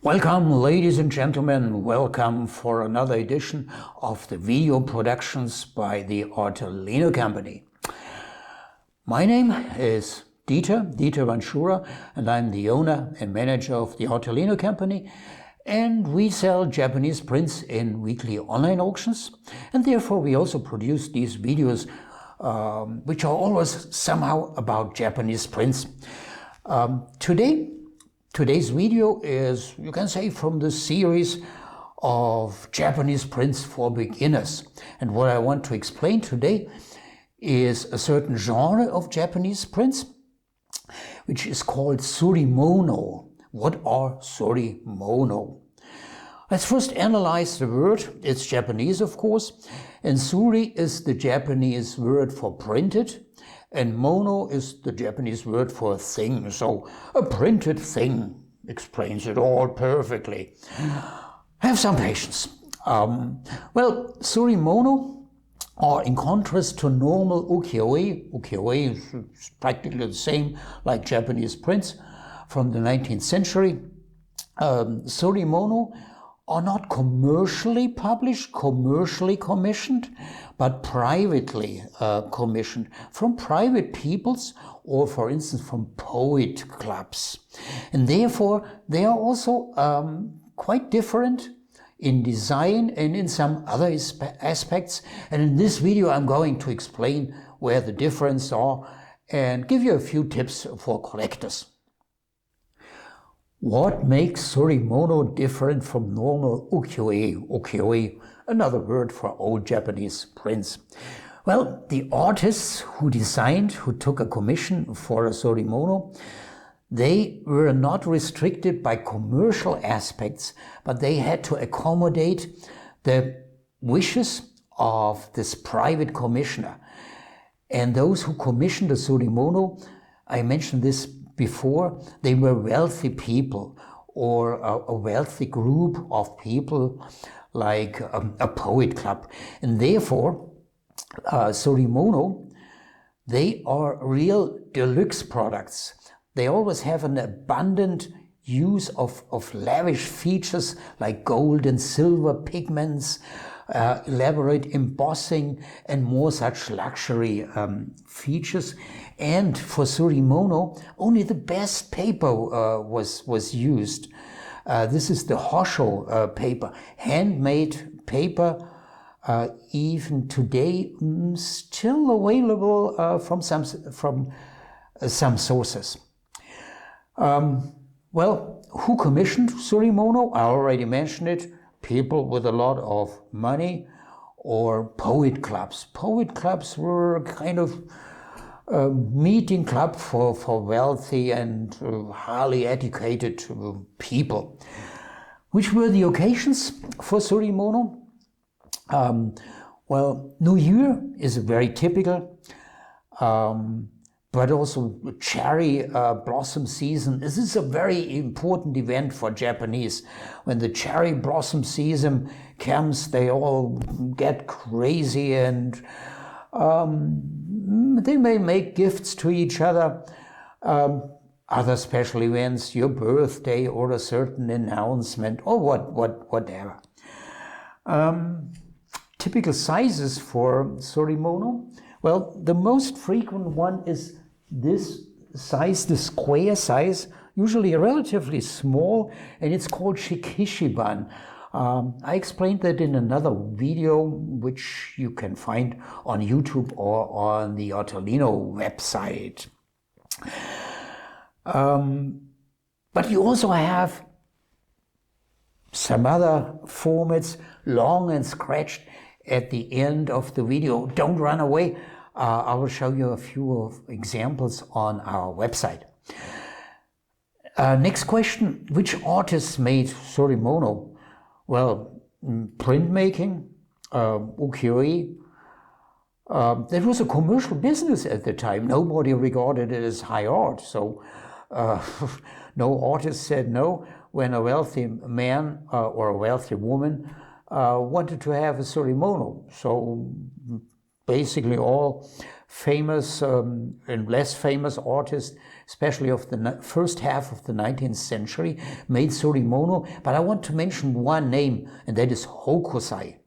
Welcome, ladies and gentlemen. Welcome for another edition of the video productions by the Artelino company. My name is Dieter Vanschura, and I'm the owner and manager of the Artelino company. And we sell Japanese prints in weekly online auctions. And therefore we also produce these videos, which are always somehow about Japanese prints. Today's video is, you can say, from the series of Japanese prints for beginners. And what I want to explain today is a certain genre of Japanese prints, which is called Surimono. What are Surimono? Let's first analyze the word. It's Japanese, of course, and suri is the Japanese word for printed, and mono is the Japanese word for thing. So a printed thing explains it all perfectly. Have some patience. Well, Surimono are, in contrast to normal ukiyo-e, ukiyo-e is practically the same like Japanese prints from the 19th century. Surimono are not commercially published, commercially commissioned, but privately commissioned from private peoples or, for instance, from poet clubs. And therefore, they are also quite different in design and in some other aspects. And in this video, I'm going to explain where the differences are and give you a few tips for collectors. What makes Surimono different from normal ukiyo-e? Ukiyo-e, another word for old Japanese prints. Well, the artists who took a commission for a Surimono, they were not restricted by commercial aspects, but they had to accommodate the wishes of this private commissioner. And those who commissioned the Surimono, I mentioned this before, they were wealthy people or a wealthy group of people like a poet club. And therefore, Surimono, they are real deluxe products. They always have an abundant use of lavish features like gold and silver pigments, elaborate embossing, and more such luxury features. And for Surimono, only the best paper was used. This is the Hosho paper, handmade paper, even today still available from some sources. Well, who commissioned Surimono? I already mentioned it. People with a lot of money or poet clubs. Poet clubs were a kind of meeting club for wealthy and highly educated people. Which were the occasions for Surimono? Well, New Year is very typical, but also cherry blossom season. This is a very important event for Japanese. When the cherry blossom season comes, they all get crazy and they may make gifts to each other. Other special events, your birthday or a certain announcement or whatever. Typical sizes for Surimono. Well, the most frequent one is this size, the square size, usually relatively small, and it's called shikishiban. I explained that in another video, which you can find on YouTube or on the Artelino website. But you also have some other formats, long and scratched, at the end of the video. Don't run away. I will show you a few examples on our website. Next question, which artists made Surimono? Well, printmaking, ukiyo-e. That was a commercial business at the time. Nobody regarded it as high art, so no artist said no when a wealthy man or a wealthy woman wanted to have a Surimono. So basically all famous and less famous artists, especially of the first half of the 19th century, made Surimono. But I want to mention one name, and that is Hokusai.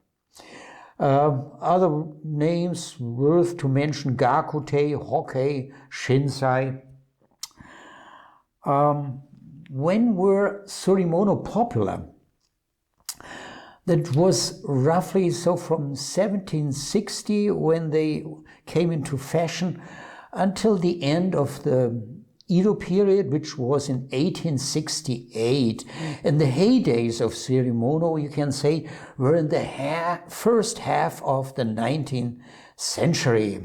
Other names worth to mention: Gakute, Hokkei, Shinsai. When were Surimono popular? That was roughly so from 1760, when they came into fashion, until the end of the Edo period, which was in 1868. And the heydays of Surimono, you can say, were in the first half of the 19th century.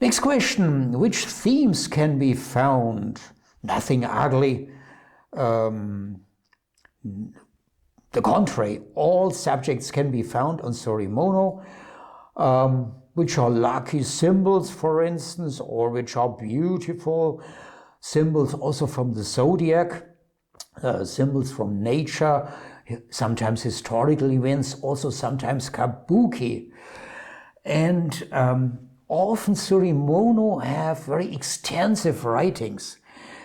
Next question: which themes can be found? Nothing ugly. The contrary, all subjects can be found on Surimono, which are lucky symbols, for instance, or which are beautiful symbols also from the zodiac, symbols from nature, sometimes historical events, also sometimes kabuki. And often Surimono have very extensive writings,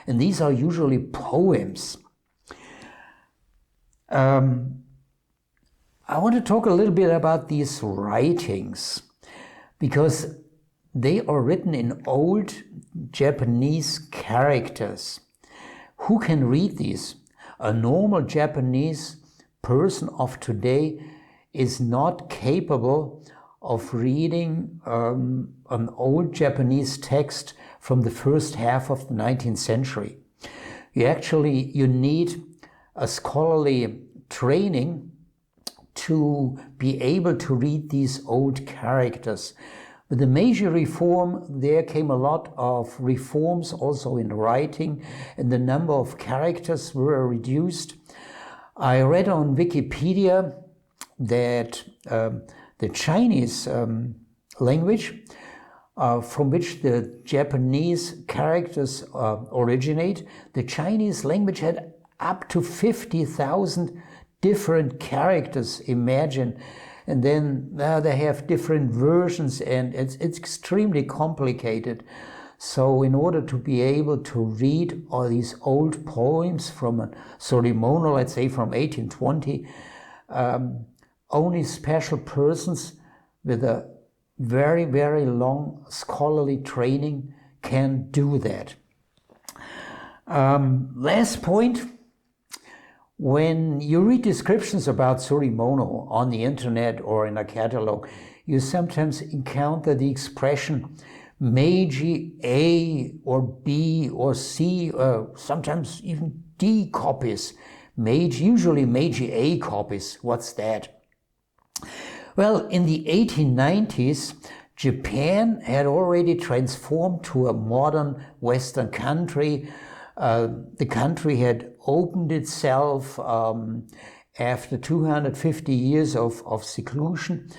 and these are usually poems. I want to talk a little bit about these writings, because they are written in old Japanese characters. Who can read these? A normal Japanese person of today is not capable of reading an old Japanese text from the first half of the 19th century. You need a scholarly training to be able to read these old characters. With the Meiji reform, there came a lot of reforms also in writing, and the number of characters were reduced. I read on Wikipedia that the Chinese language, from which the Japanese characters originate, the Chinese language had up to 50,000 different characters, imagine. And then they have different versions, and it's extremely complicated. So in order to be able to read all these old poems from a Surimono, let's say from 1820, only special persons with a very, very long scholarly training can do that. Last point. When you read descriptions about Surimono on the internet or in a catalog, you sometimes encounter the expression Meiji A or B or C, sometimes even D copies. Usually Meiji A copies. What's that? Well, in the 1890s, Japan had already transformed to a modern Western country. The country had opened itself after 250 years of seclusion.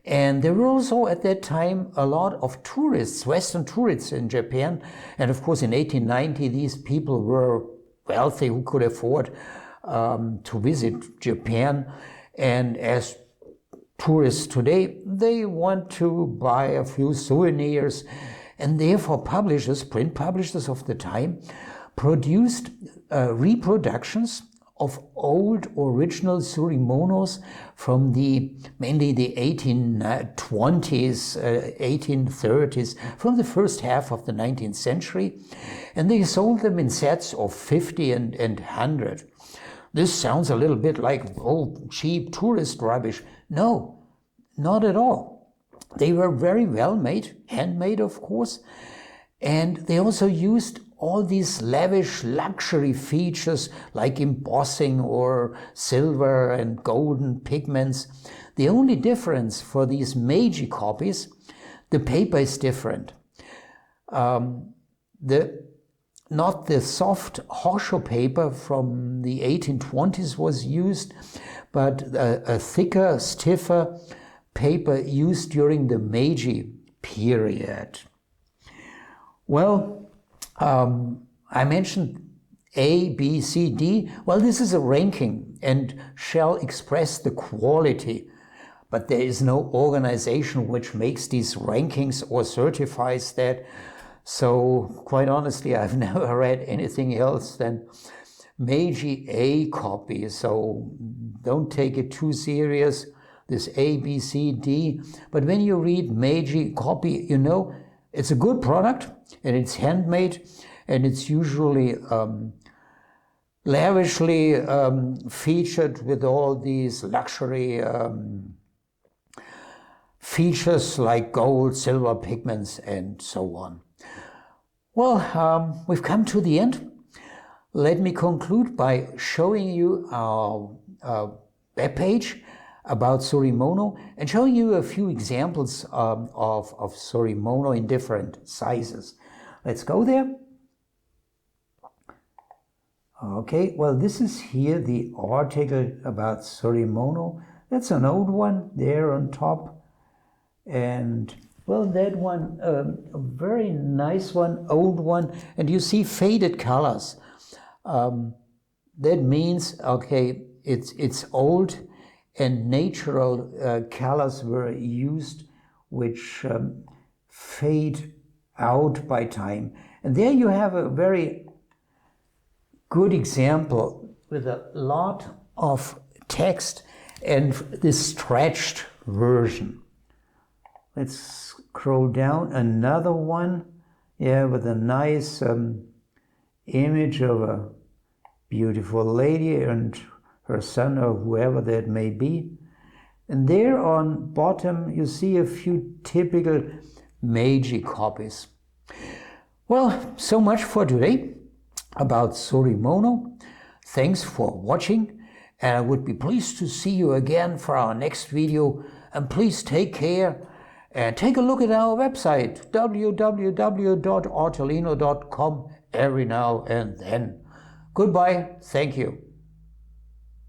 And there were also at that time a lot of tourists, Western tourists in Japan. And of course in 1890 these people were wealthy, who could afford to visit Japan. And as tourists today, they want to buy a few souvenirs. And therefore print publishers of the time, produced reproductions of old original Surimonos from mainly the 1820s, 1830s, from the first half of the 19th century, and they sold them in sets of 50 and 100. This sounds a little bit like cheap tourist rubbish. No, not at all. They were very well made, handmade of course, and they also used all these lavish luxury features like embossing or silver and golden pigments. The only difference for these Meiji copies, the paper is different. Not the soft hosho paper from the 1820s was used, but a thicker, stiffer paper used during the Meiji period. Well, I mentioned A, B, C, D. Well, this is a ranking and shall express the quality. but there is no organization which makes these rankings or certifies that. So quite honestly, I've never read anything else than Meiji A copy. So don't take it too serious, this A, B, C, D. But when you read Meiji copy, you know, it's a good product and it's handmade and it's usually lavishly featured with all these luxury features like gold, silver pigments, and so on. Well, we've come to the end. Let me conclude by showing you our webpage about Surimono and showing you a few examples of Surimono in different sizes. Let's go there. Okay, well, this is here the article about Surimono. That's an old one there on top. And well, that one, a very nice one, old one. And you see faded colors. That means, okay, it's old and natural colors were used which fade out by time. And there you have a very good example with a lot of text and this stretched version. Let's scroll down, another one, yeah, with a nice image of a beautiful lady and her son or whoever that may be. And there on bottom you see a few typical Meiji copies. Well, so much for today about Surimono. Thanks for watching, and I would be pleased to see you again for our next video. And please take care and take a look at our website www.artelino.com every now and then. Goodbye. Thank you.